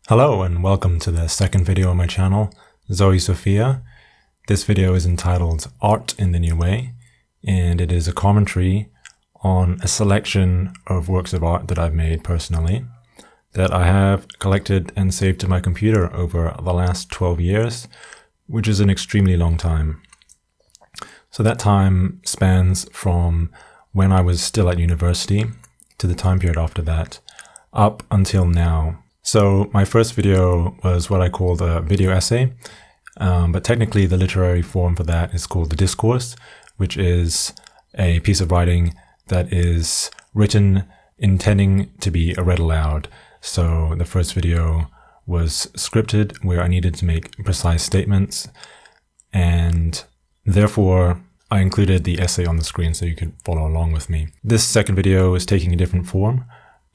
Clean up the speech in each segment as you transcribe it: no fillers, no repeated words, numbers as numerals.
Hello and welcome to the second video on my channel, Zoe Sophia. This video is entitled Art in the New Way, and it is a commentary on a selection of works of art that I've made personally that I have collected and saved to my computer over the last 12 years, which is an extremely long time. So that time spans from when I was still at university to the time period after that, up until now. So my first video was what I called a video essay, but technically the literary form for that is called the discourse, which is a piece of writing that is written intending to be read aloud. So the first video was scripted, where I needed to make precise statements, and therefore I included the essay on the screen so you could follow along with me. This second video is taking a different form,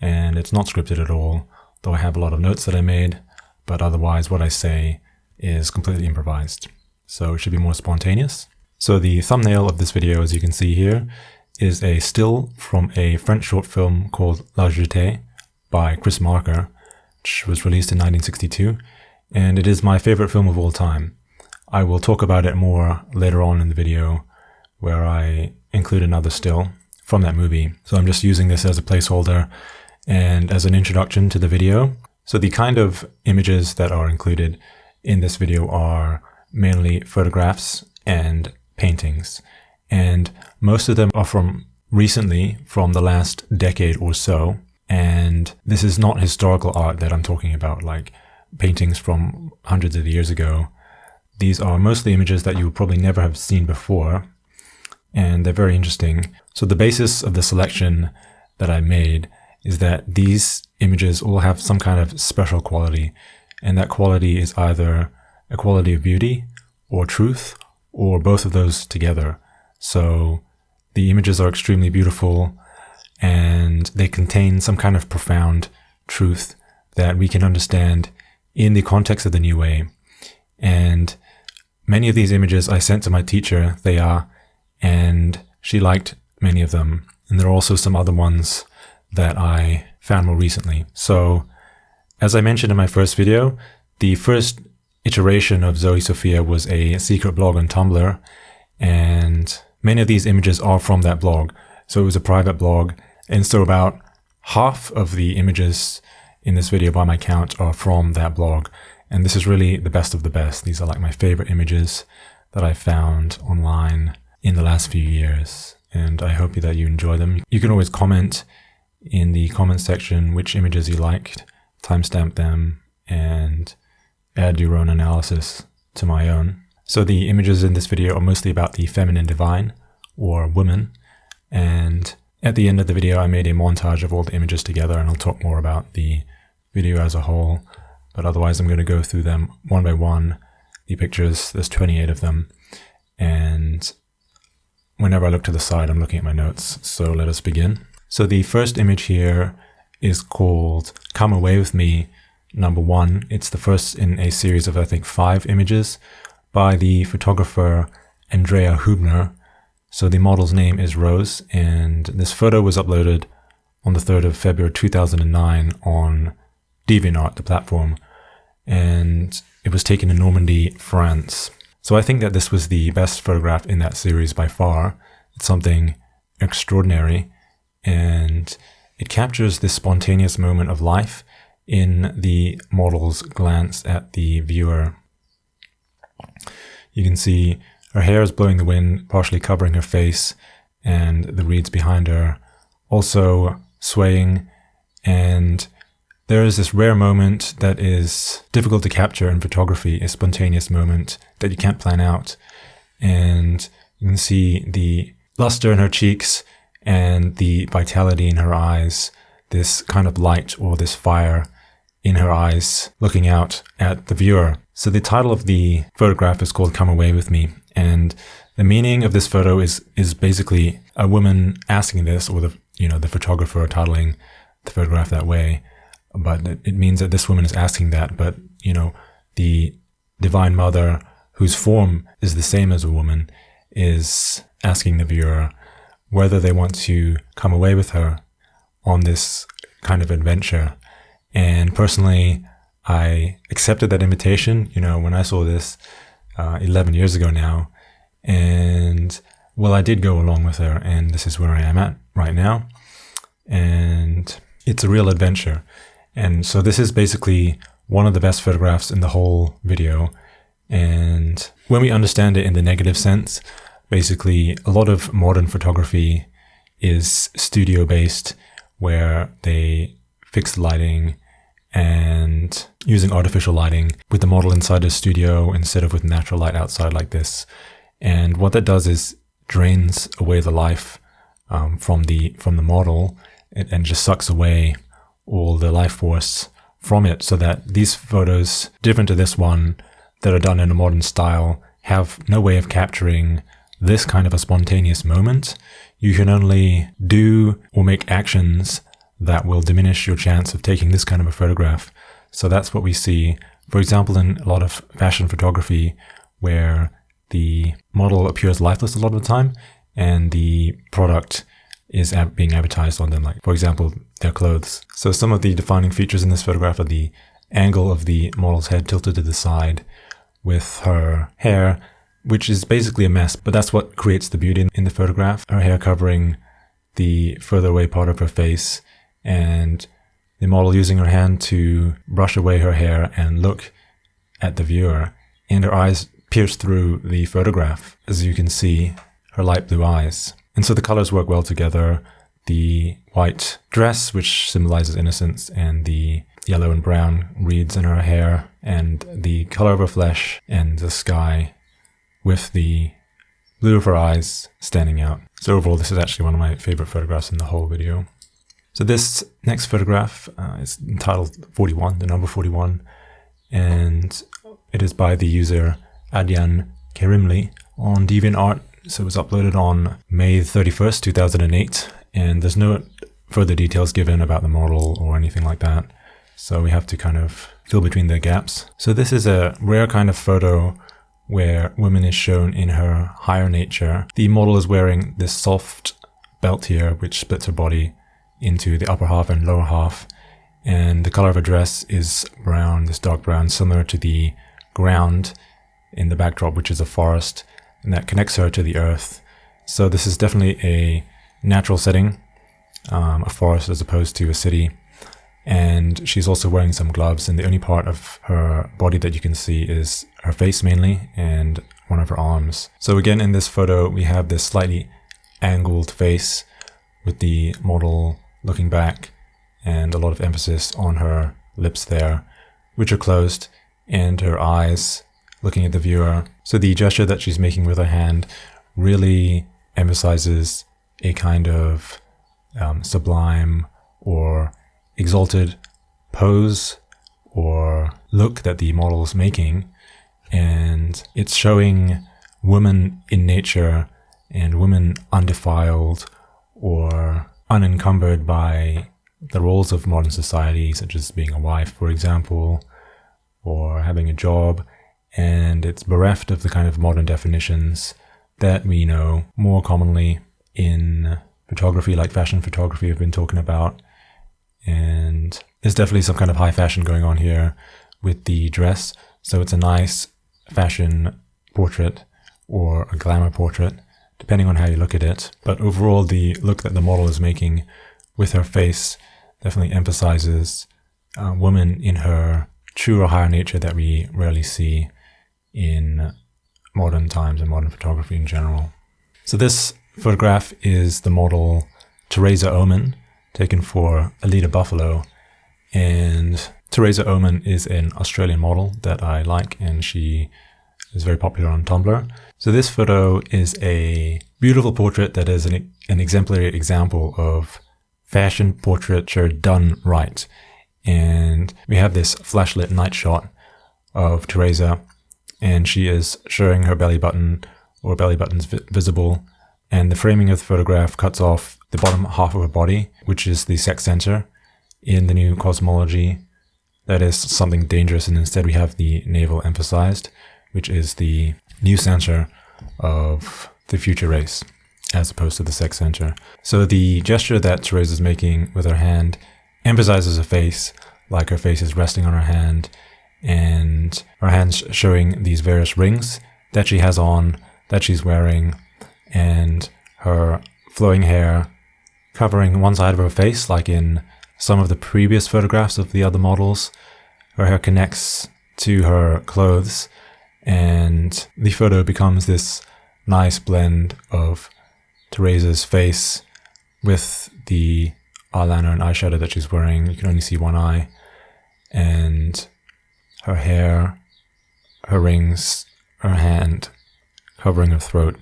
and it's not scripted at all, though I have a lot of notes that I made, but otherwise what I say is completely improvised. So it should be more spontaneous. So the thumbnail of this video, as you can see here, is a still from a French short film called La Jetée by Chris Marker, which was released in 1962, and it is my favorite film of all time. I will talk about it more later on in the video, where I include another still from that movie. So I'm just using this as a placeholder and as an introduction to the video. So the kind of images that are included in this video are mainly photographs and paintings. And most of them are from recently, from the last decade or so. And this is not historical art that I'm talking about, like paintings from hundreds of years ago. These are mostly images that you would probably never have seen before, and they're very interesting. So the basis of the selection that I made is that these images all have some kind of special quality, and that quality is either a quality of beauty or truth, or both of those together. So the images are extremely beautiful, and they contain some kind of profound truth that we can understand in the context of the New Way. And many of these images I sent to my teacher, Thea, and she liked many of them. And there are also some other ones that I found more recently. So, as I mentioned in my first video, the first iteration of Zoe Sophia was a secret blog on Tumblr, and many of these images are from that blog. So it was a private blog, and so about half of the images in this video by my count are from that blog. And this is really the best of the best. These are like my favorite images that I found online in the last few years, and I hope that you enjoy them. You can always comment in the comment section which images you liked, timestamp them, and add your own analysis to my own. So the images in this video are mostly about the feminine divine, or woman, and at the end of the video I made a montage of all the images together, and I'll talk more about the video as a whole, but otherwise I'm going to go through them one by one, the pictures. There's 28 of them, and whenever I look to the side I'm looking at my notes, so let us begin. So the first image here is called Come Away With Me #1. It's the first in a series of, I think, 5 images by the photographer Andrea Huebner. So the model's name is Rose, and this photo was uploaded on the 3rd of February 2009 on DeviantArt, the platform, and it was taken in Normandy, France. So I think that this was the best photograph in that series by far. It's something extraordinary, and it captures this spontaneous moment of life in the model's glance at the viewer. You can see her hair is blowing the wind, partially covering her face, and the reeds behind her also swaying, and there is this rare moment that is difficult to capture in photography, a spontaneous moment that you can't plan out. And you can see the luster in her cheeks and the vitality in her eyes, this kind of light or this fire in her eyes looking out at the viewer. So the title of the photograph is called Come Away With Me, and the meaning of this photo is basically a woman asking this, or the photographer titling the photograph that way. But it means that this woman is asking that, but the Divine Mother, whose form is the same as a woman, is asking the viewer whether they want to come away with her on this kind of adventure. And personally, I accepted that invitation, you know, when I saw this 11 years ago now. And well, I did go along with her, and this is where I am at right now. And it's a real adventure. And so this is basically one of the best photographs in the whole video. And when we understand it in the negative sense, basically a lot of modern photography is studio-based, where they fix the lighting and using artificial lighting with the model inside a studio instead of with natural light outside like this. And what that does is drains away the life from the model and just sucks away all the life force from it, so that these photos, different to this one, that are done in a modern style, have no way of capturing this kind of a spontaneous moment. You can only do or make actions that will diminish your chance of taking this kind of a photograph. So that's what we see, for example, in a lot of fashion photography, where the model appears lifeless a lot of the time and the product is being advertised on them, like, for example, their clothes. So some of the defining features in this photograph are the angle of the model's head tilted to the side with her hair, which is basically a mess, but that's what creates the beauty in the photograph. Her hair covering the further away part of her face, and the model using her hand to brush away her hair and look at the viewer, and her eyes pierce through the photograph, as you can see, her light blue eyes. And so the colors work well together. The white dress, which symbolizes innocence, and the yellow and brown reeds in her hair, and the color of her flesh and the sky with the blue of her eyes standing out. So overall, this is actually one of my favorite photographs in the whole video. So this next photograph is entitled 41, the number 41, and it is by the user Adyan Kerimli on DeviantArt. So it was uploaded on May 31st, 2008, and there's no further details given about the model or anything like that. So we have to kind of fill between the gaps. So this is a rare kind of photo where woman is shown in her higher nature. The model is wearing this soft belt here, which splits her body into the upper half and lower half. And the color of her dress is brown, this dark brown, similar to the ground in the backdrop, which is a forest, and that connects her to the earth. So this is definitely a natural setting, a forest as opposed to a city. And she's also wearing some gloves, and the only part of her body that you can see is her face mainly, and one of her arms. So again, in this photo, we have this slightly angled face with the model looking back, and a lot of emphasis on her lips there, which are closed, and her eyes looking at the viewer. So the gesture that she's making with her hand really emphasizes a kind of sublime or exalted pose or look that the model is making, and it's showing woman in nature and woman undefiled or unencumbered by the roles of modern society, such as being a wife, for example, or having a job, and it's bereft of the kind of modern definitions that we know more commonly in photography, like fashion photography I've been talking about. And there's definitely some kind of high fashion going on here with the dress. So it's a nice fashion portrait or a glamour portrait, depending on how you look at it. But overall, the look that the model is making with her face definitely emphasizes woman in her truer higher nature that we rarely see in modern times and modern photography in general. So this photograph is the model Teresa Oman, taken for Alida Buffalo, and Teresa Oman is an Australian model that I like, and she is very popular on Tumblr. So this photo is a beautiful portrait that is an exemplary example of fashion portraiture done right. And we have this flashlit night shot of Teresa, and she is showing her belly button, or belly button's visible, and the framing of the photograph cuts off the bottom half of her body, which is the sex center in the new cosmology. That is something dangerous, and instead we have the navel emphasized, which is the new center of the future race, as opposed to the sex center. So the gesture that Teresa is making with her hand emphasizes her face, like her face is resting on her hand, and her hand's showing these various rings that she has on, that she's wearing, and her flowing hair covering one side of her face, like in some of the previous photographs of the other models. Her hair connects to her clothes, and the photo becomes this nice blend of Teresa's face with the eyeliner and eyeshadow that she's wearing. You can only see one eye, and her hair, her rings, her hand covering her throat,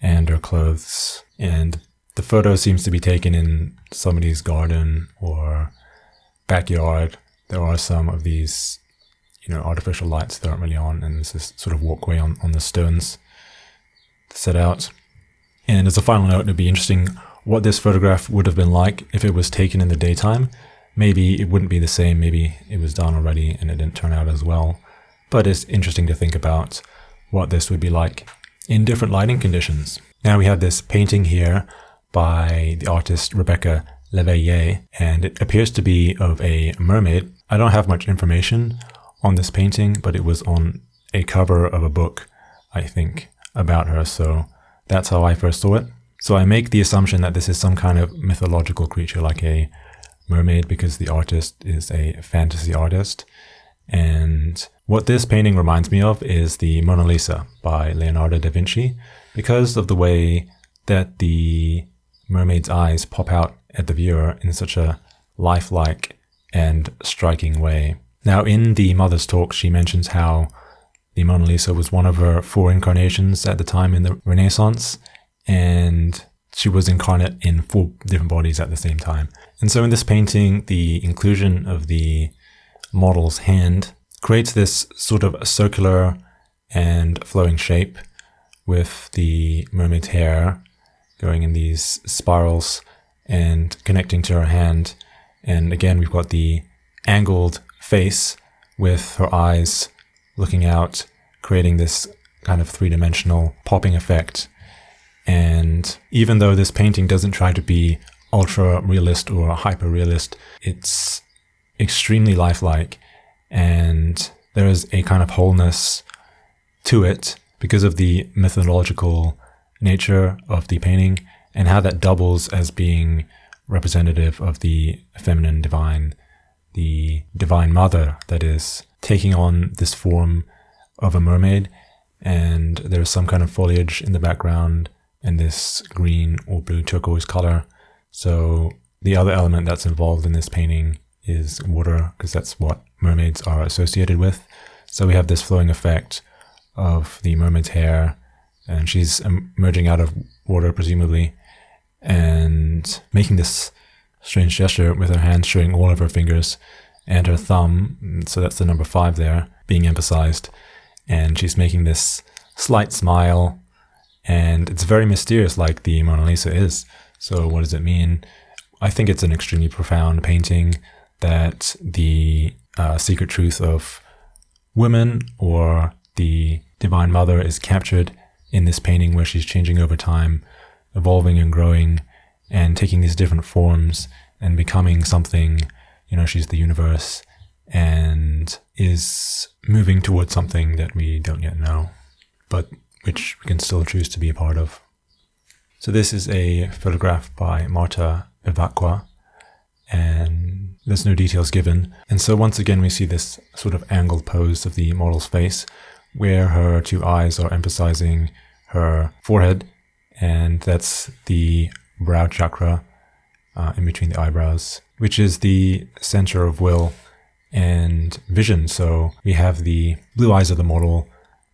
and her clothes. And the photo seems to be taken in somebody's garden or backyard. There are some of these, artificial lights that aren't really on, and there's this sort of walkway on the stones set out. And as a final note, it'd be interesting what this photograph would have been like if it was taken in the daytime. Maybe it wouldn't be the same, maybe it was done already and it didn't turn out as well. But it's interesting to think about what this would be like in different lighting conditions. Now we have this painting here by the artist Rebecca Léveillé, and it appears to be of a mermaid. I don't have much information on this painting, but it was on a cover of a book, I think, about her, so that's how I first saw it. So I make the assumption that this is some kind of mythological creature like a mermaid, because the artist is a fantasy artist. And what this painting reminds me of is the Mona Lisa by Leonardo da Vinci, because of the way that the mermaid's eyes pop out at the viewer in such a lifelike and striking way. Now, in the Mother's Talk, she mentions how the Mona Lisa was one of her 4 incarnations at the time in the Renaissance, and she was incarnate in 4 different bodies at the same time. And so in this painting, the inclusion of the model's hand creates this sort of circular and flowing shape with the mermaid's hair going in these spirals and connecting to her hand. And again, we've got the angled face with her eyes looking out, creating this kind of 3-dimensional popping effect. And even though this painting doesn't try to be ultra realist or hyper realist, it's extremely lifelike, and there is a kind of wholeness to it because of the mythological nature of the painting and how that doubles as being representative of the feminine divine, the divine mother that is taking on this form of a mermaid. And there's some kind of foliage in the background and this green or blue turquoise color. So the other element that's involved in this painting is water, because that's what mermaids are associated with. So we have this flowing effect of the mermaid's hair, and she's emerging out of water presumably, and making this strange gesture with her hands showing all of her fingers and her thumb, so that's the number 5 there, being emphasized. And she's making this slight smile, and it's very mysterious like the Mona Lisa is. So what does it mean? I think it's an extremely profound painting, that the secret truth of women or the Divine Mother is captured in this painting, where she's changing over time, evolving and growing and taking these different forms and becoming something. She's the universe and is moving towards something that we don't yet know, but which we can still choose to be a part of. So this is a photograph by Marta Bevacqua, and there's no details given. And so once again, we see this sort of angled pose of the model's face, where her 2 eyes are emphasizing her forehead, and that's the brow chakra in between the eyebrows, which is the center of will and vision. So we have the blue eyes of the model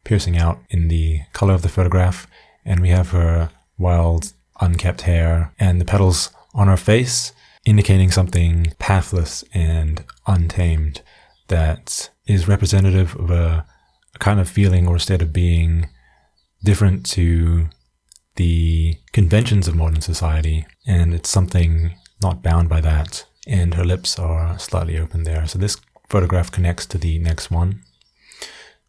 piercing out in the color of the photograph, and we have her wild, unkept hair and the petals on her face, indicating something pathless and untamed that is representative of a kind of feeling or a state of being different to the conventions of modern society, and it's something not bound by that. And her lips are slightly open there. So this photograph connects to the next one,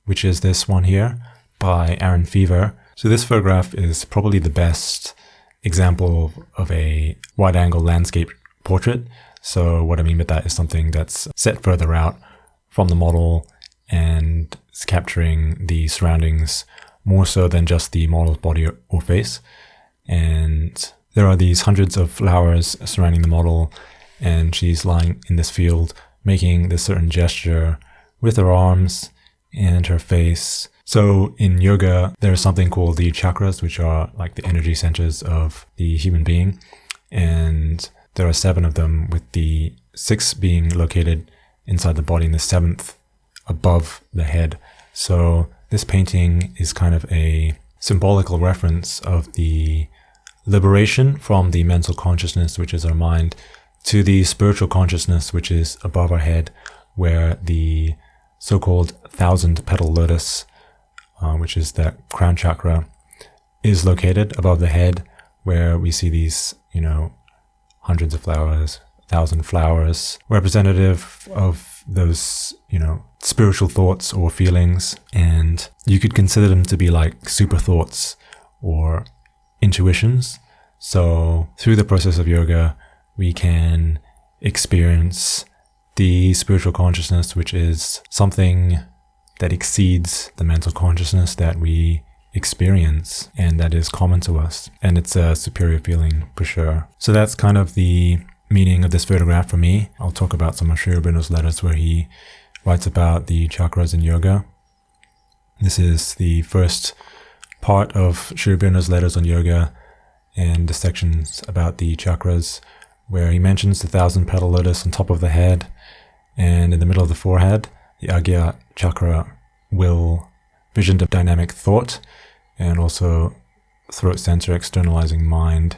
which is this one here by Feaver. So this photograph is probably the best example of a wide-angle landscape portrait. So what I mean by that is something that's set further out from the model and is capturing the surroundings more so than just the model's body or face. And there are these hundreds of flowers surrounding the model, and she's lying in this field making this certain gesture with her arms and her face. So in yoga, there is something called the chakras, which are like the energy centers of the human being. And there are 7 of them, with the 6 being located inside the body and the 7th above the head. So this painting is kind of a symbolical reference of the liberation from the mental consciousness, which is our mind, to the spiritual consciousness, which is above our head, where the so-called 1,000-petal lotus, which is that crown chakra, is located above the head, where we see these, hundreds of flowers, 1,000 flowers, representative of those, spiritual thoughts or feelings. And you could consider them to be like super thoughts or intuitions. So through the process of yoga, we can experience the spiritual consciousness, which is something that exceeds the mental consciousness that we experience and that is common to us. And it's a superior feeling for sure. So that's kind of the meaning of this photograph for me. I'll talk about some of Sri Aurobindo's letters where he writes about the chakras in yoga. This is the first part of Sri Aurobindo's letters on yoga, and the sections about the chakras, where he mentions the 1,000-petal lotus on top of the head, and in the middle of the forehead, the adyan chakra, will, vision of dynamic thought, and also throat center, externalizing mind.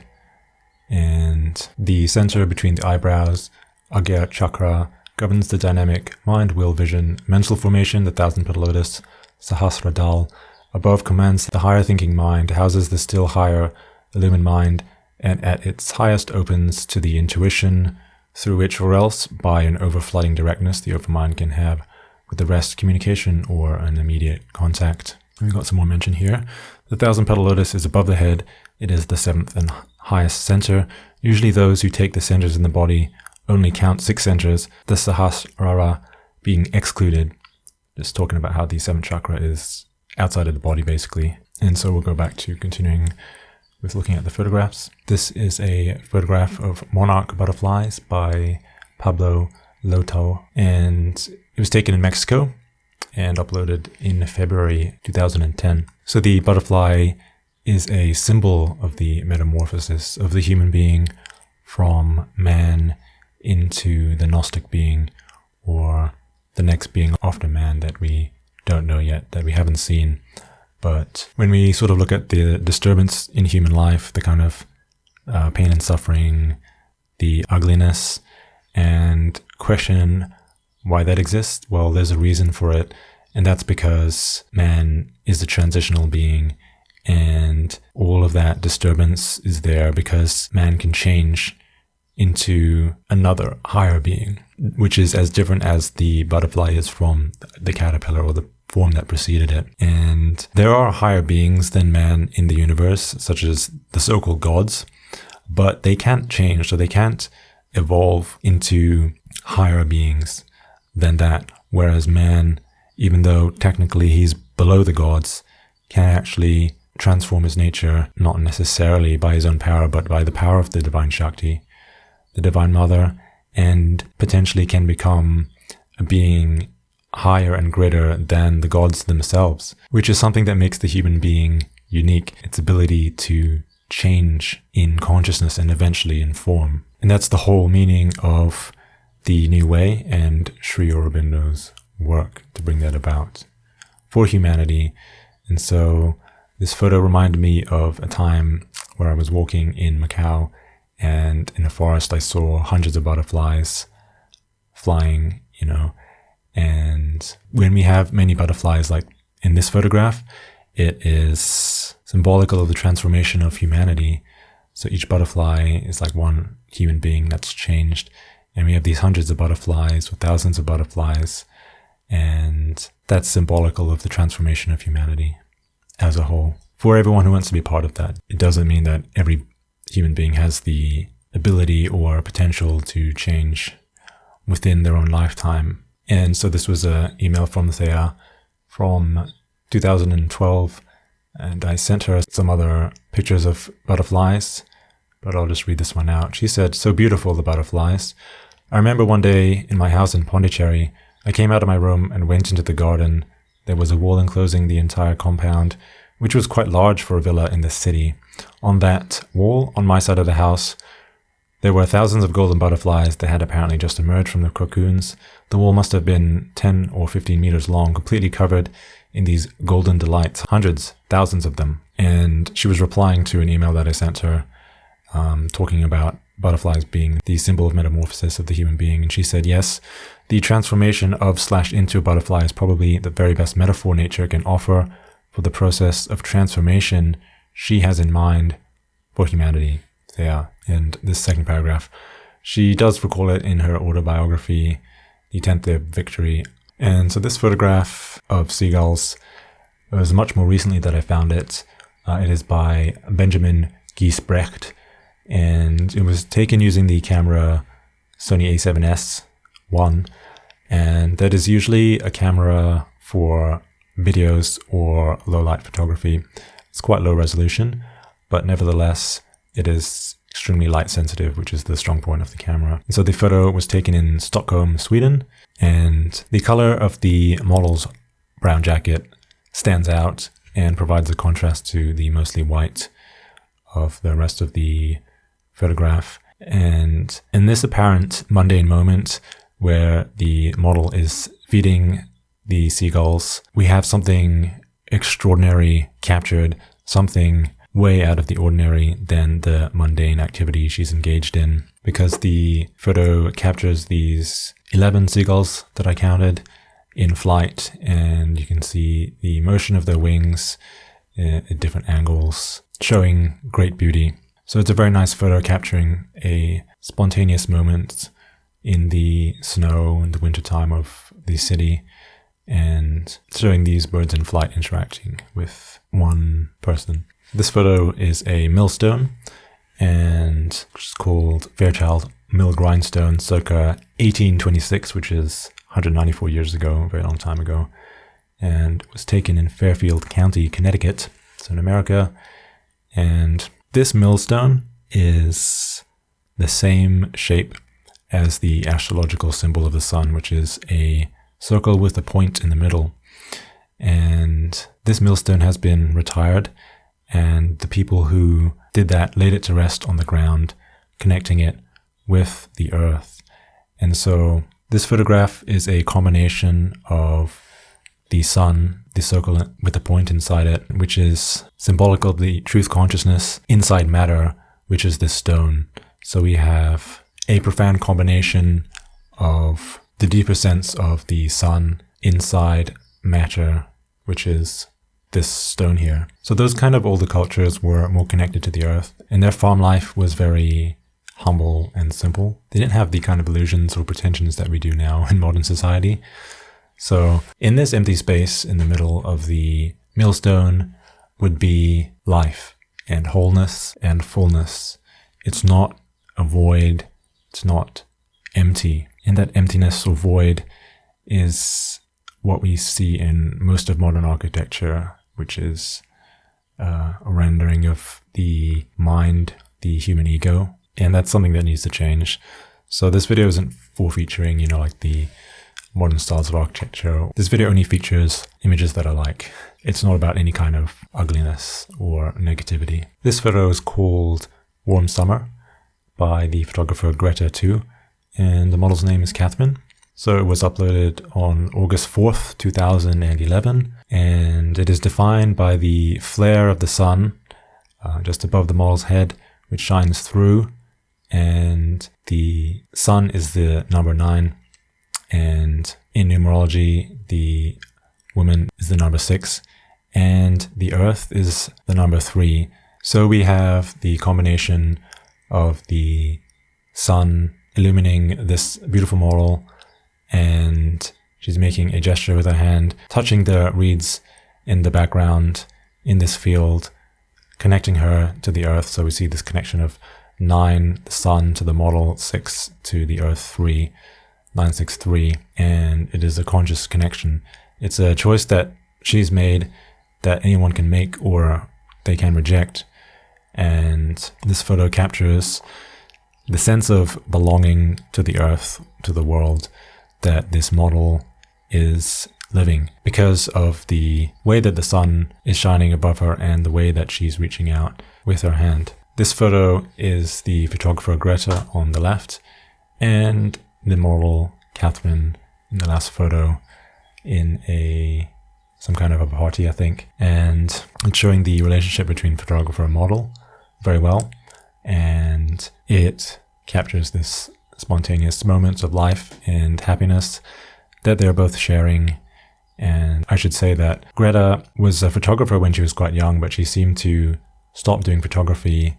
And the center between the eyebrows, adyan chakra, governs the dynamic mind, will, vision, mental formation. The 1,000-petal lotus, sahasradal, above commands the higher thinking mind, houses the still higher illumined mind, and at its highest opens to the intuition, through which or else by an overflooding directness the overmind can have with the rest communication or an immediate contact. We've got some more mention here. The 1,000-petal lotus is above the head. It is the 7th and highest center. Usually those who take the centers in the body only count 6 centers, the sahasrara being excluded. Just talking about how the 7th chakra is outside of the body basically. And so we'll go back to continuing with looking at the photographs. This is a photograph of monarch butterflies by Pablo Leautaud, and it was taken in Mexico and uploaded in February 2010. So the butterfly is a symbol of the metamorphosis of the human being from man into the Gnostic being, or the next being after man that we don't know yet, that we haven't seen. But when we sort of look at the disturbance in human life, the kind of pain and suffering, the ugliness, and question why that exists, well, there's a reason for it. And that's because man is a transitional being, and all of that disturbance is there because man can change into another higher being, which is as different as the butterfly is from the caterpillar or the form that preceded it. And there are higher beings than man in the universe, such as the so-called gods, but they can't change, so they can't evolve into higher beings than that. Whereas man, even though technically he's below the gods, can actually transform his nature, not necessarily by his own power, but by the power of the divine Shakti, the divine mother, and potentially can become a being higher and greater than the gods themselves, which is something that makes the human being unique, its ability to change in consciousness and eventually in form. And that's the whole meaning of the New Way and Sri Aurobindo's work to bring that about for humanity. And so this photo reminded me of a time where I was walking in Macau, and in a forest I saw hundreds of butterflies flying, and when we have many butterflies like in this photograph, it is symbolical of the transformation of humanity. So each butterfly is like one human being that's changed, and we have these hundreds of butterflies or thousands of butterflies, and that's symbolical of the transformation of humanity as a whole. For everyone who wants to be part of that, it doesn't mean that every human being has the ability or potential to change within their own lifetime. And so this was an email from Thea from 2012, and I sent her some other pictures of butterflies, but I'll just read this one out. She said, "So beautiful, the butterflies. I remember one day in my house in Pondicherry, I came out of my room and went into the garden. There was a wall enclosing the entire compound, which was quite large for a villa in the city. On that wall, on my side of the house, there were thousands of golden butterflies that had apparently just emerged from the cocoons. The wall must have been 10 or 15 meters long, completely covered in these golden delights, hundreds, thousands of them." And she was replying to an email that I sent her, talking about butterflies being the symbol of metamorphosis of the human being. And she said, "Yes, the transformation of/into a butterfly is probably the very best metaphor nature can offer for the process of transformation she has in mind for humanity." Thea. And this second paragraph, she does recall it in her autobiography, The 10th of Victory. And so this photograph of seagulls was much more recently that I found it. It is by Benjamin Giesbrecht, and it was taken using the camera Sony A7S I, and that is usually a camera for videos or low light photography. It's quite low resolution, but nevertheless, it is extremely light sensitive, which is the strong point of the camera. And so the photo was taken in Stockholm, Sweden, and the color of the model's brown jacket stands out and provides a contrast to the mostly white of the rest of the photograph. And in this apparent mundane moment where the model is feeding the seagulls, we have something extraordinary captured, something way out of the ordinary than the mundane activity she's engaged in, because the photo captures these 11 seagulls that I counted in flight, and you can see the motion of their wings at different angles, showing great beauty. So it's a very nice photo capturing a spontaneous moment in the snow and the wintertime of the city, and showing these birds in flight interacting with one person. This photo is a millstone, and it's called Fairchild Mill Grindstone, circa 1826, which is 194 years ago, a very long time ago, and it was taken in Fairfield County, Connecticut, so in America. And this millstone is the same shape as the astrological symbol of the sun, which is a circle with a point in the middle. And this millstone has been retired, and the people who did that laid it to rest on the ground, connecting it with the earth. And so this photograph is a combination of the sun, the circle with a point inside it, which is symbolic of the truth consciousness inside matter, which is this stone. So we have a profound combination of the deeper sense of the sun inside matter, which is this stone here. So those kind of older cultures were more connected to the earth, and their farm life was very humble and simple. They didn't have the kind of illusions or pretensions that we do now in modern society. So in this empty space in the middle of the millstone would be life and wholeness and fullness. It's not a void, it's not empty. And that emptiness or void is what we see in most of modern architecture, which is a rendering of the mind, the human ego. And that's something that needs to change. So this video isn't for featuring, like the modern styles of architecture. This video only features images that I like. It's not about any kind of ugliness or negativity. This photo is called Warm Summer by the photographer Greta too, and the model's name is Kathrine. So it was uploaded on August 4th, 2011, and it is defined by the flare of the sun just above the model's head, which shines through, and the sun is the number 9, and in numerology, the woman is the number 6, and the earth is the number 3. So we have the combination of the sun illumining this beautiful model, and she's making a gesture with her hand, touching the reeds in the background in this field, connecting her to the earth. So we see this connection of 9, the Sun, to the model, 6 to the Earth, 3, 963, and it is a conscious connection. It's a choice that she's made that anyone can make or they can reject. And this photo captures the sense of belonging to the Earth, to the world, that this model is living because of the way that the sun is shining above her and the way that she's reaching out with her hand. This photo is the photographer Greta on the left and the model Kathrine in the last photo in some kind of a party, I think. And it's showing the relationship between photographer and model very well. And it captures this spontaneous moments of life and happiness that they're both sharing. And I should say that Greta was a photographer when she was quite young, but she seemed to stop doing photography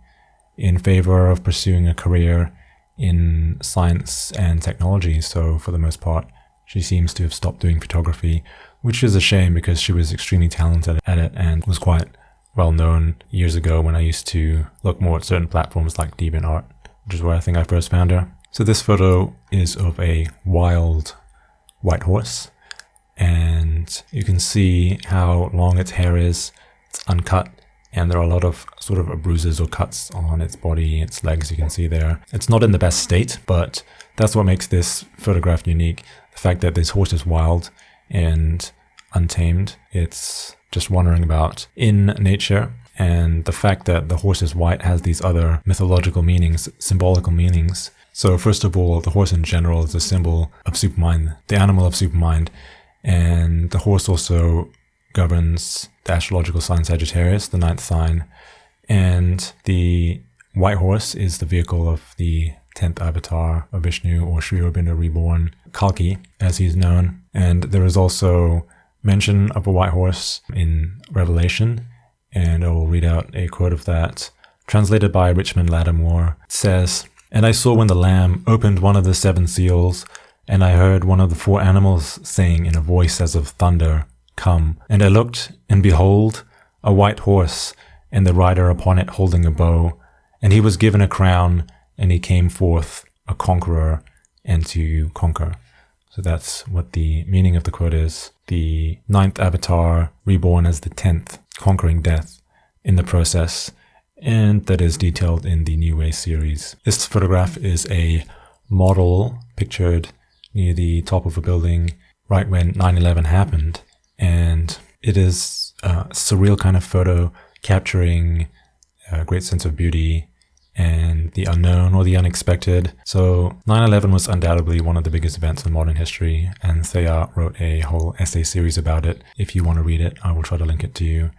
in favor of pursuing a career in science and technology. So for the most part, she seems to have stopped doing photography, which is a shame because she was extremely talented at it and was quite well known years ago when I used to look more at certain platforms like DeviantArt, which is where I think I first found her. So this photo is of a wild white horse, and you can see how long its hair is. It's uncut, and there are a lot of sort of bruises or cuts on its body, its legs, you can see there. It's not in the best state, but that's what makes this photograph unique. The fact that this horse is wild and untamed. It's just wandering about in nature, and the fact that the horse is white has these other mythological meanings, symbolical meanings. So first of all, the horse in general is a symbol of Supermind, the animal of Supermind, and the horse also governs the astrological sign Sagittarius, the 9th sign, and the white horse is the vehicle of the 10th avatar of Vishnu, or Sri Aurobindo reborn, Kalki, as he's known. And there is also mention of a white horse in Revelation, and I will read out a quote of that, translated by Richmond Lattimore. It says, "And I saw when the Lamb opened one of the 7 seals, and I heard one of the 4 animals saying in a voice as of thunder, 'Come.' And I looked, and behold, a white horse, and the rider upon it holding a bow, and he was given a crown, and he came forth a conqueror, and to conquer." So that's what the meaning of the quote is. The 9th avatar reborn as the 10th, conquering death in the process, and that is detailed in the New Way series. This photograph is a model pictured near the top of a building right when 9/11 happened, and it is a surreal kind of photo capturing a great sense of beauty and the unknown or the unexpected. So 9/11 was undoubtedly one of the biggest events in modern history, and Thea wrote a whole essay series about it. If you want to read it, I will try to link it to you.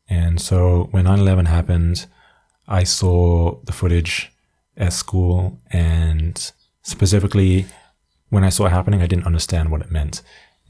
And so when 9/11 happened, I saw the footage at school, and specifically when I saw it happening, I didn't understand what it meant.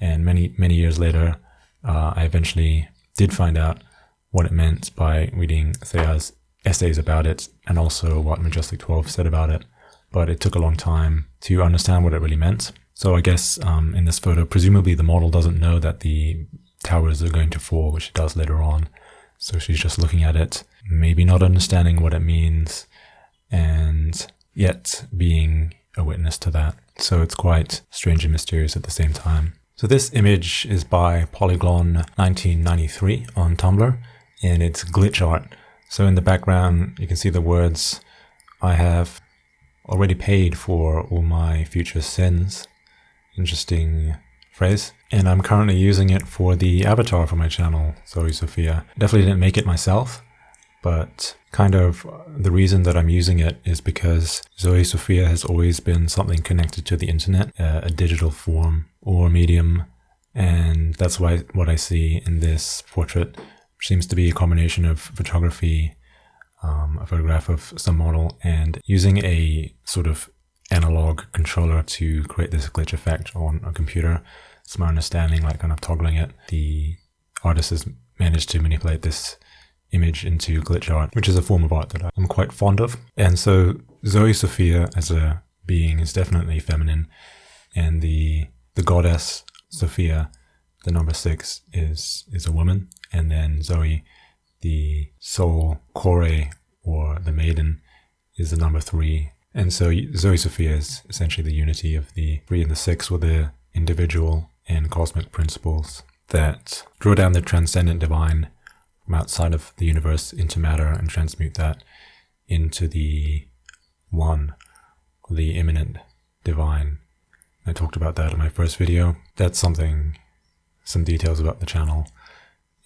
And many years later, I eventually did find out what it meant by reading Thea's essays about it, and also what Majestic 12 said about it, but it took a long time to understand what it really meant. So I guess in this photo, presumably the model doesn't know that the towers are going to fall, which it does later on. So she's just looking at it, maybe not understanding what it means, and yet being a witness to that. So it's quite strange and mysterious at the same time. So this image is by Polyglon 1993 on Tumblr, and it's glitch art. So in the background, you can see the words, "I have already paid for all my future sins." Interesting phrase. And I'm currently using it for the avatar for my channel, Zoe Sophia. Definitely didn't make it myself, but kind of the reason that I'm using it is because Zoe Sophia has always been something connected to the internet, a digital form or medium. And that's why what I see in this portrait seems to be a combination of photography, a photograph of some model, and using a sort of analog controller to create this glitch effect on a computer. It's my understanding, like kind of toggling it. The artist has managed to manipulate this image into glitch art, which is a form of art that I'm quite fond of. And so Zoe Sophia as a being is definitely feminine, and the goddess Sophia, the number 6, is a woman. And then Zoe, the soul, Kore, or the maiden, is the number 3. And so Zoe Sophia is essentially the unity of the 3 and the 6, with the individual and cosmic principles that draw down the transcendent divine from outside of the universe into matter and transmute that into the one, the immanent divine. I talked about that in my first video. That's some details about the channel.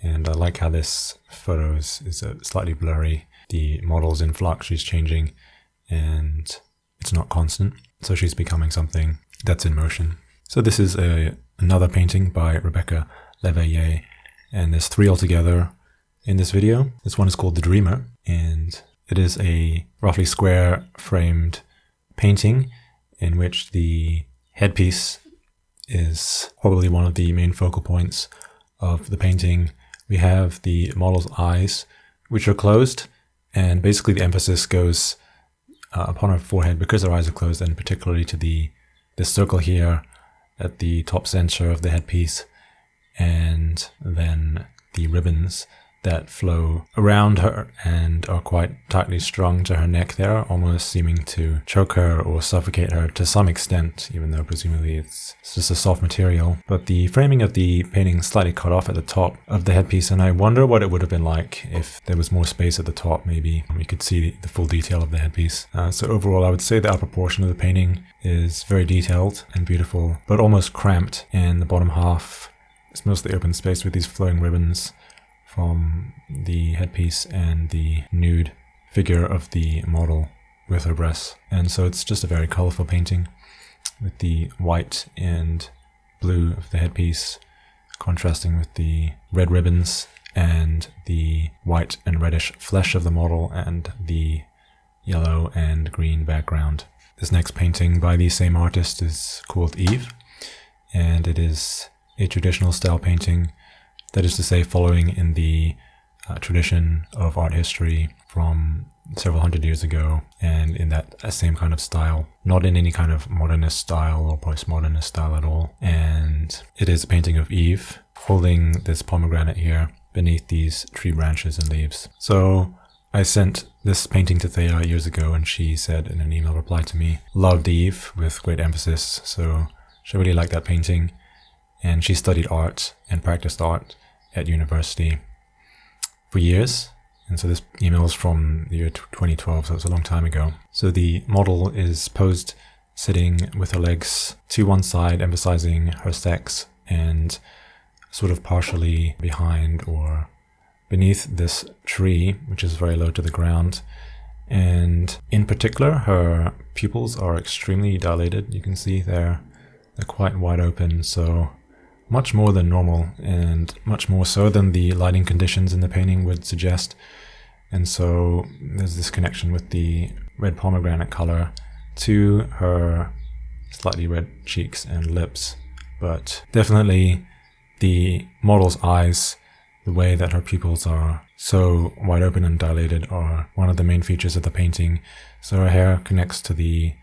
And I like how this photo is slightly blurry. The model's in flux, she's changing, and it's not constant. So she's becoming something that's in motion. So this is another painting by Rebecca Léveillé, and there's 3 altogether in this video. This one is called The Dreamer, and it is a roughly square framed painting in which the headpiece is probably one of the main focal points of the painting. We have the model's eyes, which are closed, and basically the emphasis goes upon her forehead because her eyes are closed, and particularly to the circle here at the top center of the headpiece, and then the ribbons that flow around her and are quite tightly strung to her neck there, almost seeming to choke her or suffocate her to some extent, even though presumably it's just a soft material. But the framing of the painting is slightly cut off at the top of the headpiece, and I wonder what it would have been like if there was more space at the top. Maybe we could see the full detail of the headpiece. So overall, I would say the upper portion of the painting is very detailed and beautiful, but almost cramped, and the bottom half is mostly open space with these flowing ribbons from the headpiece and the nude figure of the model with her breasts. And so it's just a very colorful painting with the white and blue of the headpiece contrasting with the red ribbons and the white and reddish flesh of the model and the yellow and green background. This next painting by the same artist is called Eve, and it is a traditional style painting. That is to say, following in the tradition of art history from several hundred years ago, and in that same kind of style, not in any kind of modernist style or postmodernist style at all. And it is a painting of Eve holding this pomegranate here beneath these tree branches and leaves. So I sent this painting to Thea years ago, and she said in an email reply to me, loved Eve with great emphasis. So she really liked that painting. And she studied art and practiced art at university for years. And so this email is from the year 2012, so it's a long time ago. So the model is posed sitting with her legs to one side, emphasizing her sex, and sort of partially behind or beneath this tree, which is very low to the ground. And in particular, her pupils are extremely dilated. You can see they're quite wide open, so much more than normal, and much more so than the lighting conditions in the painting would suggest. And so there's this connection with the red pomegranate color to her slightly red cheeks and lips. But definitely the model's eyes, the way that her pupils are so wide open and dilated, are one of the main features of the painting. So her hair connects to the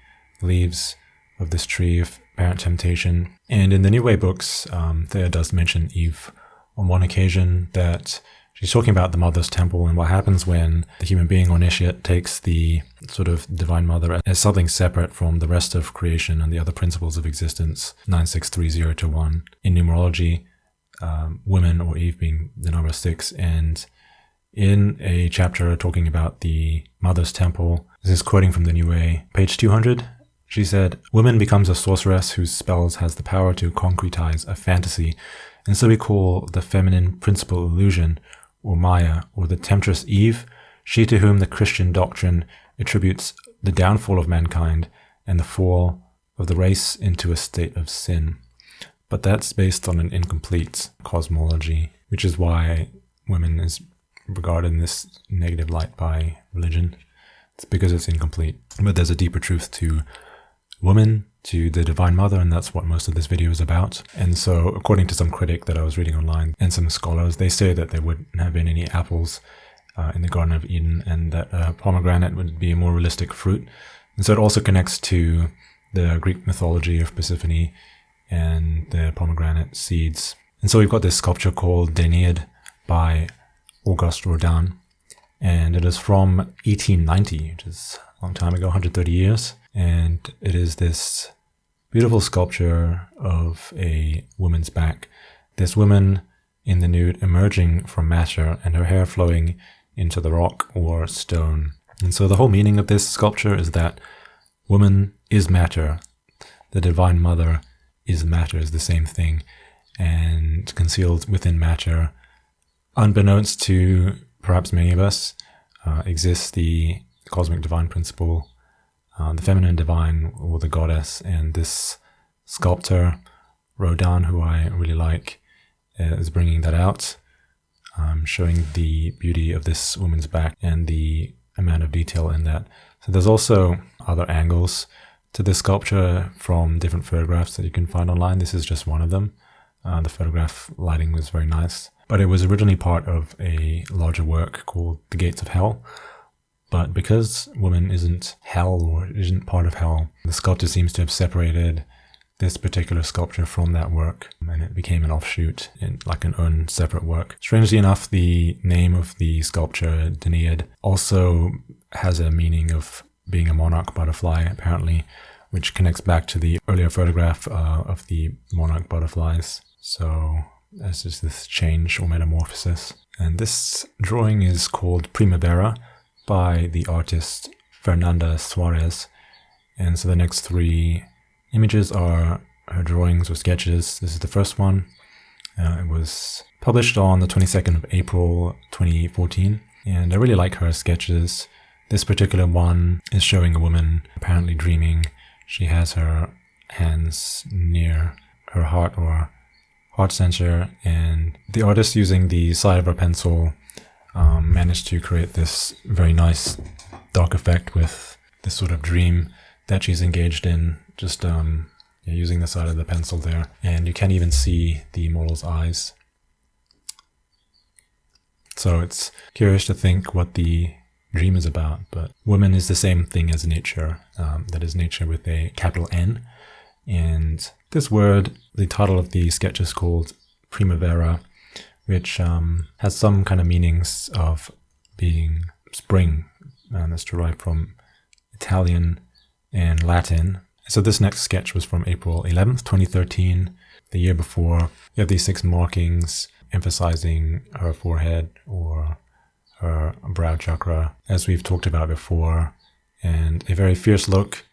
leaves of this tree of apparent temptation. And in the New Way books, Thea does mention Eve on one occasion, that she's talking about the Mother's Temple and what happens when the human being or initiate takes the sort of Divine Mother as something separate from the rest of creation and the other principles of existence, 9630-1. In numerology, women or Eve being the number 6. And in a chapter talking about the Mother's Temple, this is quoting from the New Way, page 200, she said, "Woman becomes a sorceress whose spells has the power to concretize a fantasy, and so we call the feminine principal illusion, or Maya, or the temptress Eve, she to whom the Christian doctrine attributes the downfall of mankind and the fall of the race into a state of sin. But that's based on an incomplete cosmology, which is why women is regarded in this negative light by religion. It's because it's incomplete. But there's a deeper truth to woman, to the Divine Mother, and that's what most of this video is about. And so, according to some critic that I was reading online and some scholars, they say that there wouldn't have been any apples in the Garden of Eden, and that pomegranate would be a more realistic fruit. And so it also connects to the Greek mythology of Persephone and the pomegranate seeds. And so we've got this sculpture called Danaid by Auguste Rodin, and it is from 1890, which is a long time ago, 130 years. And it is this beautiful sculpture of a woman's back. This woman in the nude emerging from matter and her hair flowing into the rock or stone. And so the whole meaning of this sculpture is that woman is matter. The Divine Mother is matter, is the same thing. And concealed within matter, unbeknownst to perhaps many of us, exists the cosmic divine principle, the feminine divine, or the goddess. And this sculptor, Rodin, who I really like, is bringing that out, showing the beauty of this woman's back and the amount of detail in that. So there's also other angles to this sculpture from different photographs that you can find online. This is just one of them. The photograph lighting was very nice, but it was originally part of a larger work called The Gates of Hell. But because woman isn't hell, or isn't part of hell, the sculptor seems to have separated this particular sculpture from that work, and it became an offshoot, in like an own separate work. Strangely enough, the name of the sculpture, Danaid, also has a meaning of being a monarch butterfly, apparently, which connects back to the earlier photograph of the monarch butterflies. So there's just this change or metamorphosis. And this drawing is called Primavera by the artist Fernanda Suarez. And so the next three images are her drawings or sketches. This is the first one. It was published on the 22nd of April 2014. And I really like her sketches. This particular one is showing a woman apparently dreaming. She has her hands near her heart or heart center, and the artist, using the side of her pencil, managed to create this very nice dark effect with this sort of dream that she's engaged in, just using the side of the pencil there. And you can't even see the model's eyes. So it's curious to think what the dream is about, but woman is the same thing as nature, that is nature with a capital N. And this word, the title of the sketch is called Primavera, which has some kind of meanings of being spring, and that's derived from Italian and Latin. So this next sketch was from April 11th, 2013, the year before. You have these 6 markings emphasizing her forehead or her brow chakra, as we've talked about before, and a very fierce look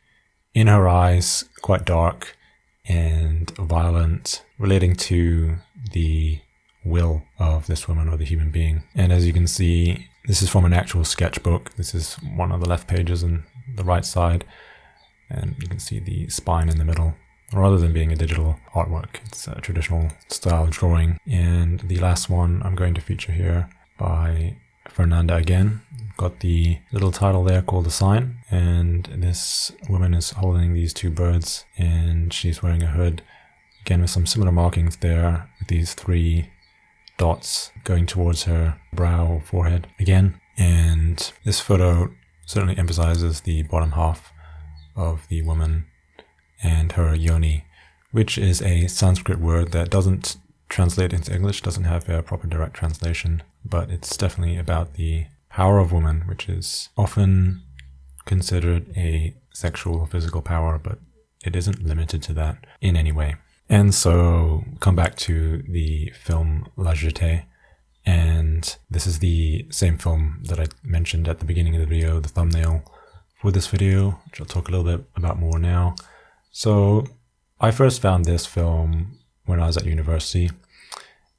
in her eyes, quite dark and violent, relating to the will of this woman or the human being. And as you can see, this is from an actual sketchbook. This is one of the left pages on the right side, and you can see the spine in the middle. Rather than being a digital artwork, it's a traditional style drawing. And the last one I'm going to feature here by Fernanda again. Got the little title there called The Sign, and this woman is holding these 2 birds, and she's wearing a hood, again with some similar markings there, with these 3 dots going towards her brow or forehead again. And this photo certainly emphasizes the bottom half of the woman and her yoni, which is a Sanskrit word that doesn't translate into English, doesn't have a proper direct translation, but it's definitely about the power of woman, which is often considered a sexual or physical power, but it isn't limited to that in any way. And so come back to the film La Jetée, and this is the same film that I mentioned at the beginning of the video, the thumbnail for this video, which I'll talk a little bit about more now. So I first found this film when I was at university,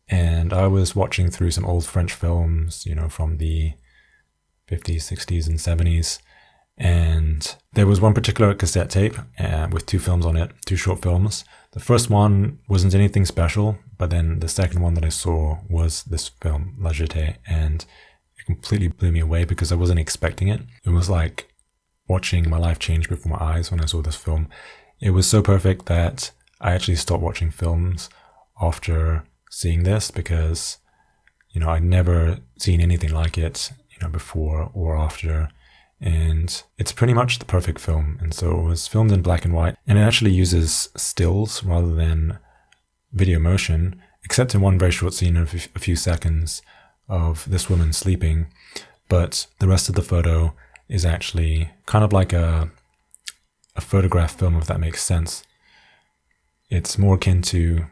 and I was watching through some old French films, from the 50s, 60s, and 70s. And there was one particular cassette tape with 2 films on it, 2 short films. The first one wasn't anything special, but then the second one that I saw was this film, La Jetée, and it completely blew me away because I wasn't expecting it. It was like watching my life change before my eyes when I saw this film. It was so perfect that I actually stopped watching films after seeing this because, I'd never seen anything like it, before or after. And it's pretty much the perfect film. And so it was filmed in black and white, and it actually uses stills rather than video motion, except in one very short scene of a few seconds of this woman sleeping. but the rest of the photo is actually kind of like a photograph film, if that makes sense. It's more akin to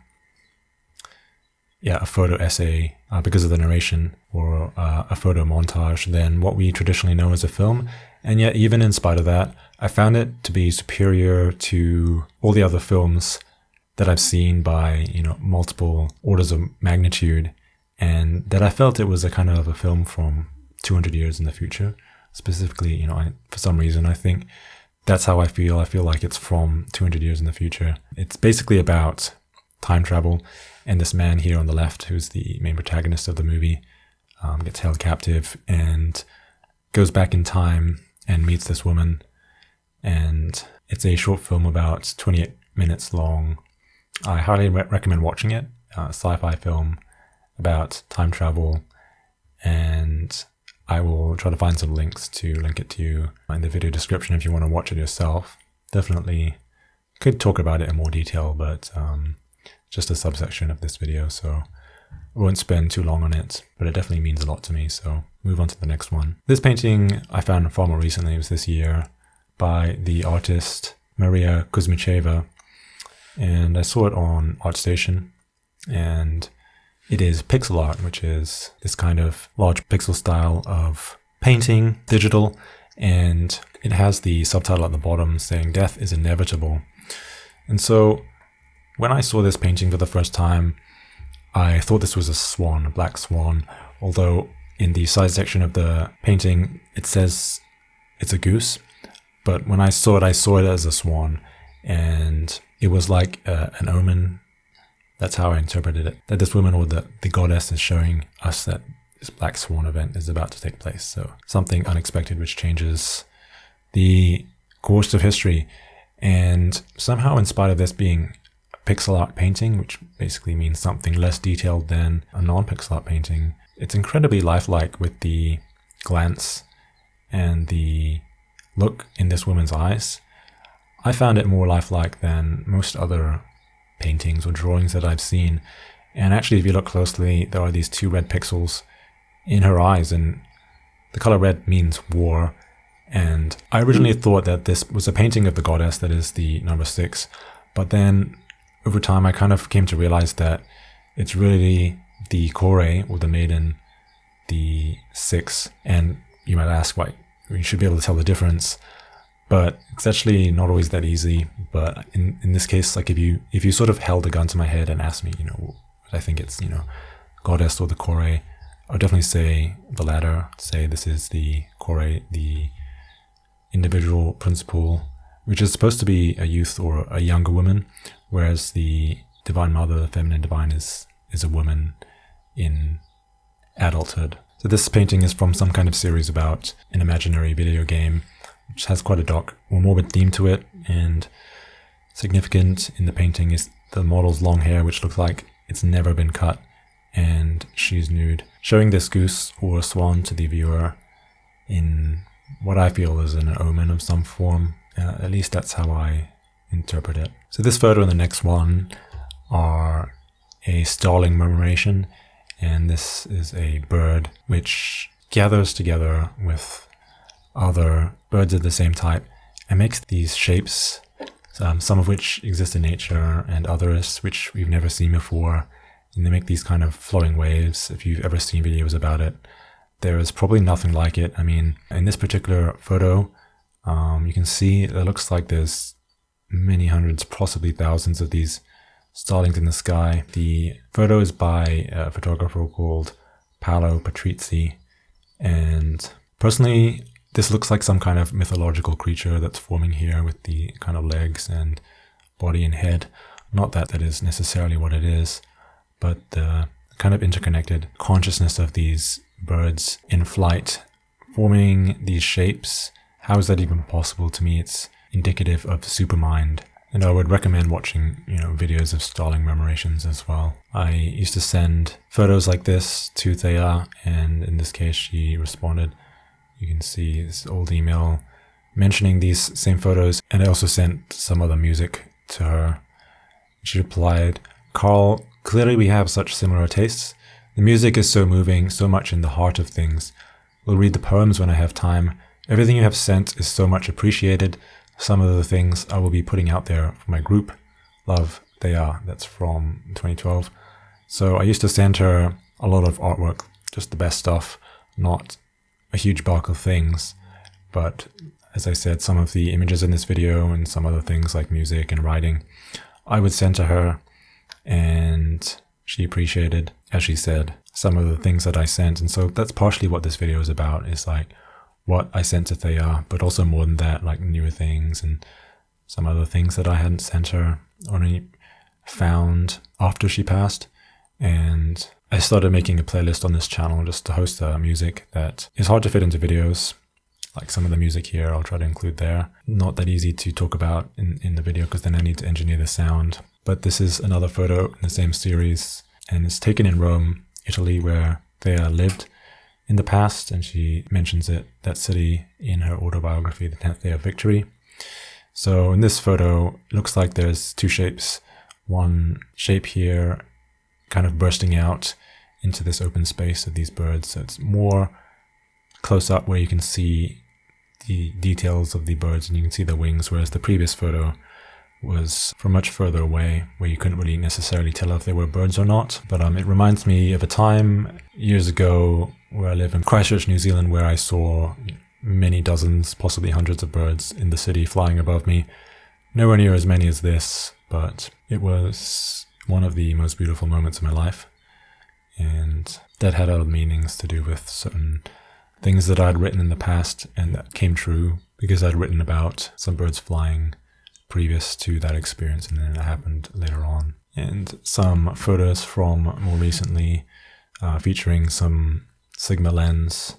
a photo essay because of the narration, or a photo montage, than what we traditionally know as a film. And yet, even in spite of that, I found it to be superior to all the other films that I've seen by, multiple orders of magnitude, and that I felt it was a kind of a film from 200 years in the future. Specifically, for some reason, I think that's how I feel. I feel like it's from 200 years in the future. It's basically about time travel, and this man here on the left, who's the main protagonist of the movie, gets held captive and goes back in time and meets this woman. And it's a short film about 28 minutes long. I highly recommend watching it. Sci-fi film about time travel, and I will try to find some links to link it to you in the video description if you want to watch it yourself. Definitely could talk about it in more detail, but just a subsection of this video, so I won't spend too long on it, but it definitely means a lot to me, so move on to the next one. This painting I found far more recently. It was this year by the artist Maria Kuzmicheva, and I saw it on ArtStation, and it is pixel art, which is this kind of large pixel style of painting, digital, and it has the subtitle at the bottom saying "Death is inevitable." And so when I saw this painting for the first time, I thought this was a swan, a black swan, although in the side section of the painting it says it's a goose. But when I saw it as a swan, and it was like an omen. That's how I interpreted it, that this woman, or the goddess, is showing us that this black swan event is about to take place. So something unexpected which changes the course of history. And somehow, in spite of this being a pixel art painting, which basically means something less detailed than a non-pixel art painting, it's incredibly lifelike with the glance and the look in this woman's eyes. I found it more lifelike than most other paintings or drawings that I've seen. And actually, if you look closely, there are these two red pixels in her eyes, and the color red means war. And I originally thought that this was a painting of the goddess, that is the number 6, but then over time I kind of came to realize that it's really the Kore, or the maiden, the 6. And you might ask why you should be able to tell the difference, but it's actually not always that easy. But in this case, like if you sort of held a gun to my head and asked me, I think it's, goddess or the Kore, I would definitely say the latter. Say this is the Kore, the individual principle, which is supposed to be a youth or a younger woman, whereas the Divine Mother, the feminine divine, is a woman in adulthood. So this painting is from some kind of series about an imaginary video game, which has quite a dark or morbid theme to it. And significant in the painting is the model's long hair, which looks like it's never been cut, and she's nude, showing this goose or swan to the viewer in what I feel is an omen of some form. At least that's how I interpret it. So this photo and the next one are a starling murmuration, and this is a bird which gathers together with other birds of the same type and makes these shapes, some of which exist in nature and others which we've never seen before, and they make these kind of flowing waves. If you've ever seen videos about it, there is probably nothing like it. I mean, in this particular photo, you can see it looks like there's many hundreds, possibly thousands of these starlings in the sky. The photo is by a photographer called Pablo Patrizia, and personally, this looks like some kind of mythological creature that's forming here with the kind of legs and body and head. Not that that is necessarily what it is, but the kind of interconnected consciousness of these birds in flight forming these shapes. How is that even possible? To me, it's indicative of supermind. And I would recommend watching, videos of starling murmurations as well. I used to send photos like this to Thea, and in this case, she responded. You can see this old email mentioning these same photos, and I also sent some other music to her. She replied, "Carl, clearly we have such similar tastes. The music is so moving, so much in the heart of things. will read the poems when I have time. Everything you have sent is so much appreciated. Some of the things I will be putting out there for my group. Love, Thea. That's from 2012. So I used to send her a lot of artwork, just the best stuff, not a huge bulk of things. But as I said, some of the images in this video and some other things like music and writing, I would send to her, and she appreciated, as she said, some of the things that I sent. And so that's partially what this video is about, is like what I sent to Thea, but also more than that, like newer things and some other things that I hadn't sent her or only found after she passed. And I started making a playlist on this channel just to host music that is hard to fit into videos. Like some of the music here, I'll try to include there. Not that easy to talk about in the video because then I need to engineer the sound. But this is another photo in the same series, and it's taken in Rome, Italy, where Thea lived in the past, and she mentions that city in her autobiography, The 10th Day of Victory. So in this photo, it looks like there's two shapes. One shape here kind of bursting out into this open space of these birds. So it's more close up where you can see the details of the birds and you can see the wings, whereas the previous photo was from much further away where you couldn't really necessarily tell if they were birds or not. But it reminds me of a time years ago where I live in Christchurch, New Zealand, where I saw many dozens, possibly hundreds of birds in the city flying above me. Nowhere near as many as this, but it was one of the most beautiful moments of my life. And that had other meanings to do with certain things that I'd written in the past and that came true because I'd written about some birds flying previous to that experience, and then it happened later on. And some photos from more recently featuring some Sigma lens,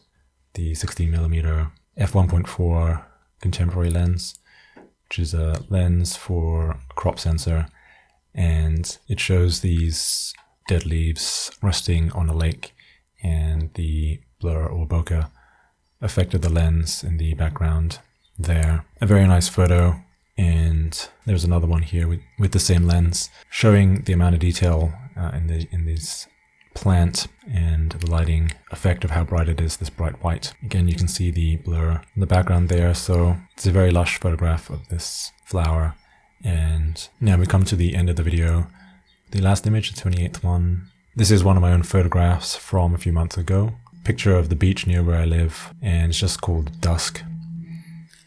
the 16mm f1.4 contemporary lens, which is a lens for a crop sensor, and it shows these dead leaves resting on a lake, and the blur or bokeh affected the lens in the background there. A very nice photo. And there's another one here with the same lens, showing the amount of detail in this plant and the lighting effect of how bright it is, this bright white. Again, you can see the blur in the background there. So it's a very lush photograph of this flower. And now we come to the end of the video. The last image, the 28th one. This is one of my own photographs from a few months ago. Picture of the beach near where I live, and it's just called Dusk.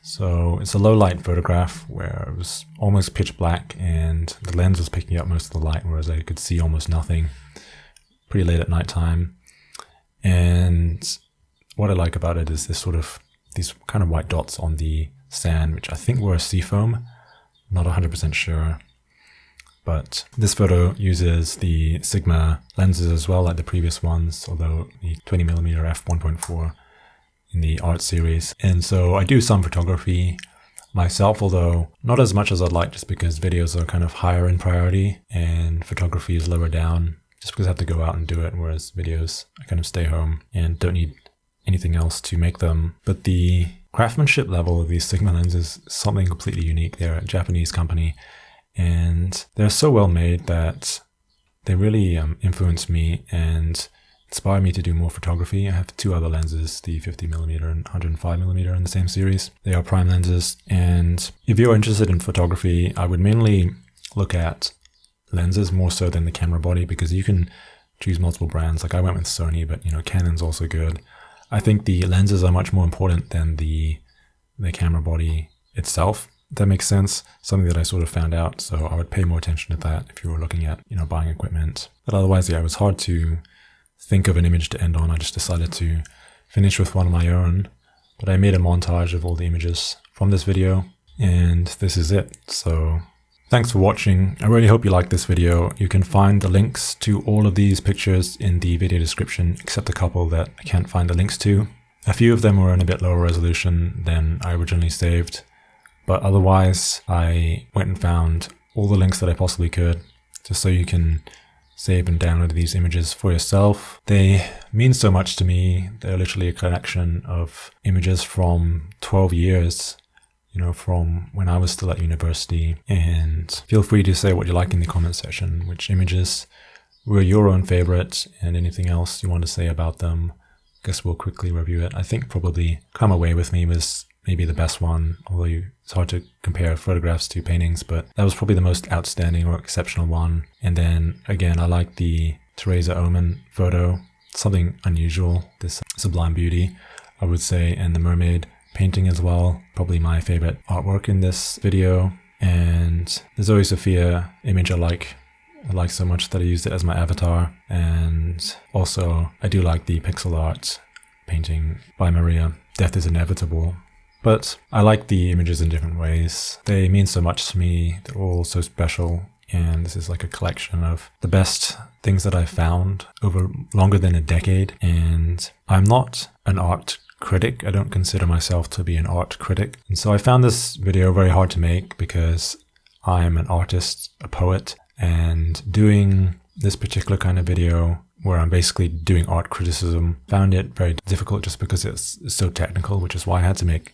So it's a low light photograph where it was almost pitch black and the lens was picking up most of the light, whereas I could see almost nothing. Pretty late at night time. And what I like about it is these kind of white dots on the sand, which I think were sea foam. Not 100% sure. But this photo uses the Sigma lenses as well, like the previous ones, although the 20mm f1.4 in the art series. And so I do some photography myself, although not as much as I'd like, just because videos are kind of higher in priority and photography is lower down, just because I have to go out and do it, whereas videos I kind of stay home and don't need anything else to make them. But the craftsmanship level of these Sigma lenses is something completely unique. They're a Japanese company and they're so well made that they really influenced me and inspired me to do more photography. I have two other lenses, the 50mm and 105mm in the same series. They are prime lenses, and if you're interested in photography, I would mainly look at lenses more so than the camera body, because you can choose multiple brands. Like I went with Sony, but Canon's also good. I think the lenses are much more important than the camera body itself. If that makes sense. Something that I sort of found out, so I would pay more attention to that if you were looking at buying equipment. But otherwise, yeah, it was hard to think of an image to end on. I just decided to finish with one of my own, but I made a montage of all the images from this video, and this is it. So thanks for watching. I really hope you liked this video. You can find the links to all of these pictures in the video description, except a couple that I can't find the links to. A few of them were in a bit lower resolution than I originally saved, but otherwise I went and found all the links that I possibly could, just so you can save and download these images for yourself. They mean so much to me. They're literally a collection of images from 12 years, from when I was still at university. And feel free to say what you like in the comment section, which images were your own favorite, and anything else you want to say about them. guess we'll quickly review it. I think probably Come Away With Me was maybe the best one, although it's hard to compare photographs to paintings, but that was probably the most outstanding or exceptional one. And then again, I like the Teresa Oman photo, something unusual, this Sublime Beauty, I would say, and the Mermaid painting as well, probably my favorite artwork in this video. And the Zoe Sophia image I like so much that I used it as my avatar. And also I do like the pixel art painting by Maria, Death is Inevitable. But I like the images in different ways. They mean so much to me. They're all so special. And this is like a collection of the best things that I've found over longer than a decade. And I'm not an art critic. I don't consider myself to be an art critic. And so I found this video very hard to make because I'm an artist, a poet, and doing this particular kind of video where I'm basically doing art criticism, found it very difficult just because it's so technical, which is why I had to make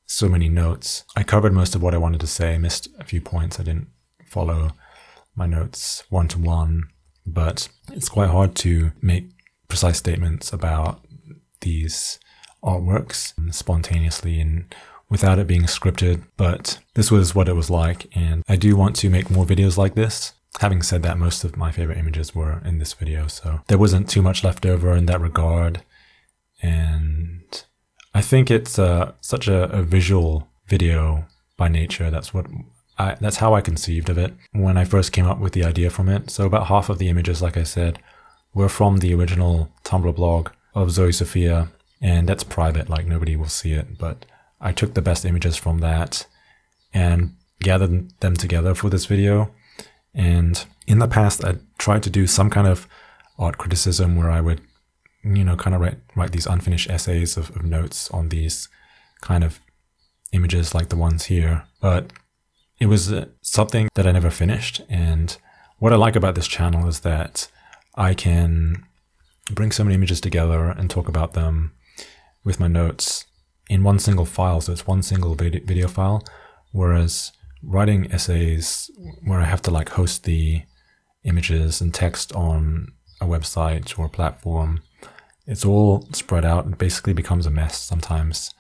so many notes. I covered most of what I wanted to say, missed a few points. I didn't follow my notes one-to-one, but it's quite hard to make precise statements about these artworks spontaneously and without it being scripted. But this was what it was like, and I do want to make more videos like this. Having said that, most of my favorite images were in this video, so there wasn't too much left over in that regard. And I think it's such a visual video by nature. That's how I conceived of it when I first came up with the idea from it. So about half of the images, like I said, were from the original Tumblr blog of Zoe Sophia, and that's private, like nobody will see it. But I took the best images from that and gathered them together for this video. And in the past, I tried to do some kind of art criticism where I would, kind of write these unfinished essays of notes on these kind of images like the ones here. But it was something that I never finished. And what I like about this channel is that I can bring so many images together and talk about them with my notes in one single file. So it's one single video file, whereas writing essays where I have to like host the images and text on a website or a platform, it's all spread out and basically becomes a mess sometimes.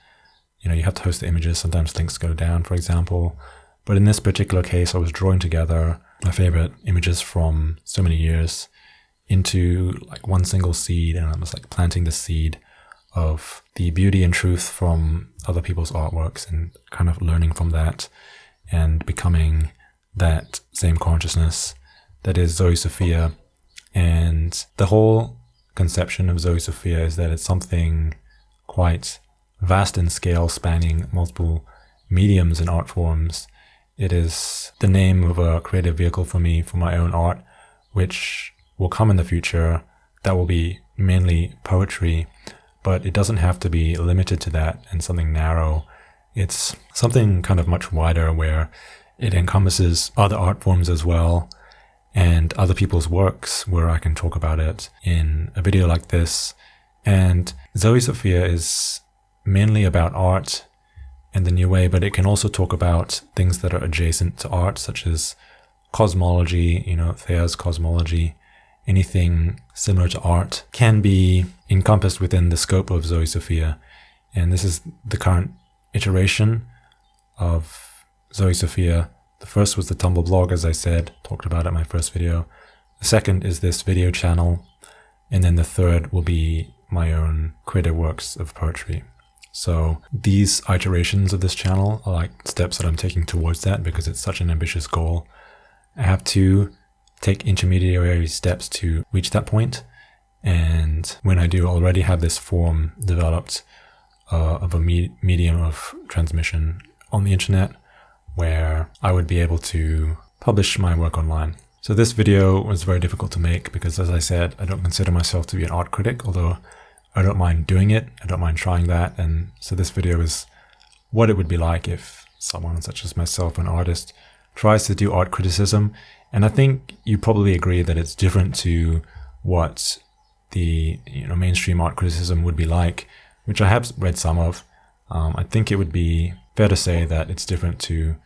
You have to host the images, sometimes links go down, for example. But in this particular case, I was drawing together my favorite images from so many years into like one single seed, and I was like planting the seed of the beauty and truth from other people's artworks and kind of learning from that and becoming that same consciousness that is Zoe Sophia. And the whole conception of Zoe Sophia is that it's something quite vast in scale, spanning multiple mediums and art forms. It is the name of a creative vehicle for me for my own art, which will come in the future. That will be mainly poetry, but it doesn't have to be limited to that and something narrow. It's something kind of much wider where it encompasses other art forms as well and other people's works where I can talk about it in a video like this. And Zoe Sophia is mainly about art and the new way, but it can also talk about things that are adjacent to art, such as cosmology, Thea's cosmology. Anything similar to art can be encompassed within the scope of Zoe Sophia. And this is the current iteration of Zoe Sophia. The first was the Tumblr blog, as I said, talked about it in my first video. The second is this video channel. And then the third will be my own creative works of poetry. So these iterations of this channel are like steps that I'm taking towards that because it's such an ambitious goal. I have to take intermediary steps to reach that point. And when I do, I already have this form developed of a medium of transmission on the internet where I would be able to publish my work online. So this video was very difficult to make because, as I said, I don't consider myself to be an art critic, although I don't mind doing it. I don't mind trying that. And so this video is what it would be like if someone such as myself, an artist, tries to do art criticism. And I think you probably agree that it's different to what the mainstream art criticism would be like, which I have read some of. I think it would be fair to say that it's different to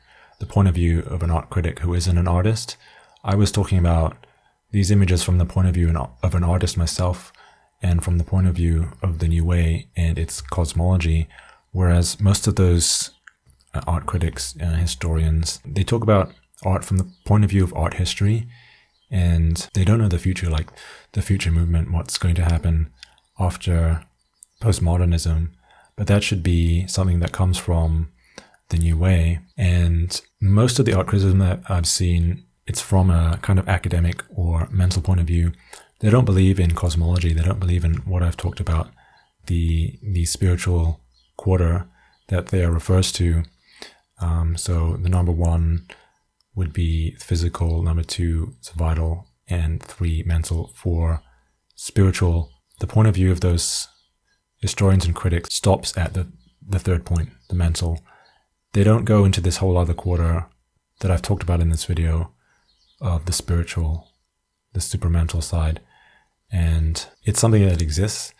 the point of view of an art critic who isn't an artist. I was talking about these images from the point of view of an artist myself, and from the point of view of the New Way and its cosmology, whereas most of those art critics, historians, they talk about art from the point of view of art history, and they don't know the future, like the future movement, what's going to happen after postmodernism. But that should be something that comes from the New Way. And most of the art criticism that I've seen, it's from a kind of academic or mental point of view. They don't believe in cosmology. They don't believe in what I've talked about, the spiritual quarter that Thea refers to. So the number 1 would be physical, number 2 is vital, and 3 mental, 4 spiritual. The point of view of those historians and critics stops at the third point, the mental. They don't go into this whole other quarter that I've talked about in this video of the spiritual, the supramental side. And it's something that exists.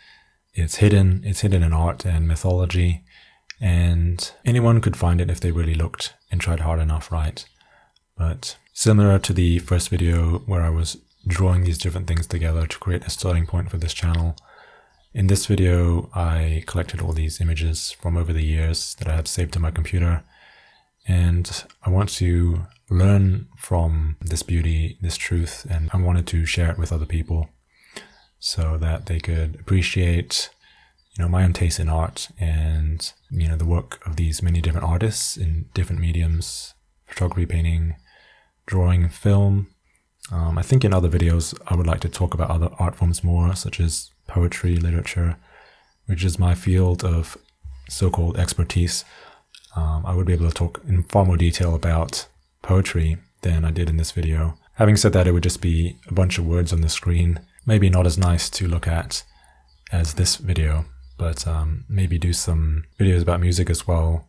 It's hidden in art and mythology, and anyone could find it if they really looked and tried hard enough, right? But similar to the first video where I was drawing these different things together to create a starting point for this channel, in this video I collected all these images from over the years that I have saved to my computer, and I want to learn from this beauty, this truth, and I wanted to share it with other people so that they could appreciate, my own taste in art and, the work of these many different artists in different mediums: photography, painting, drawing, film. I think in other videos I would like to talk about other art forms more, such as poetry, literature, which is my field of so-called expertise. I would be able to talk in far more detail about poetry than I did in this video. Having said that, it would just be a bunch of words on the screen, maybe not as nice to look at as this video, but maybe do some videos about music as well.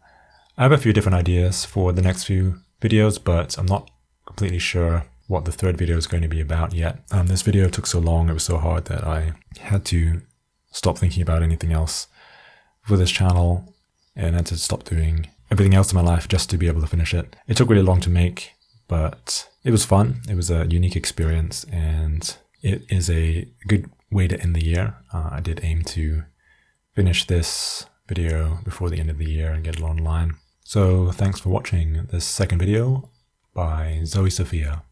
I have a few different ideas for the next few videos, but I'm not completely sure what the third video is going to be about yet. This video took so long, it was so hard that I had to stop thinking about anything else for this channel and had to stop doing everything else in my life just to be able to finish it. It took really long to make, but it was fun. It was a unique experience, and it is a good way to end the year. I did aim to finish this video before the end of the year and get it online. So thanks for watching this second video by Zoe Sophia.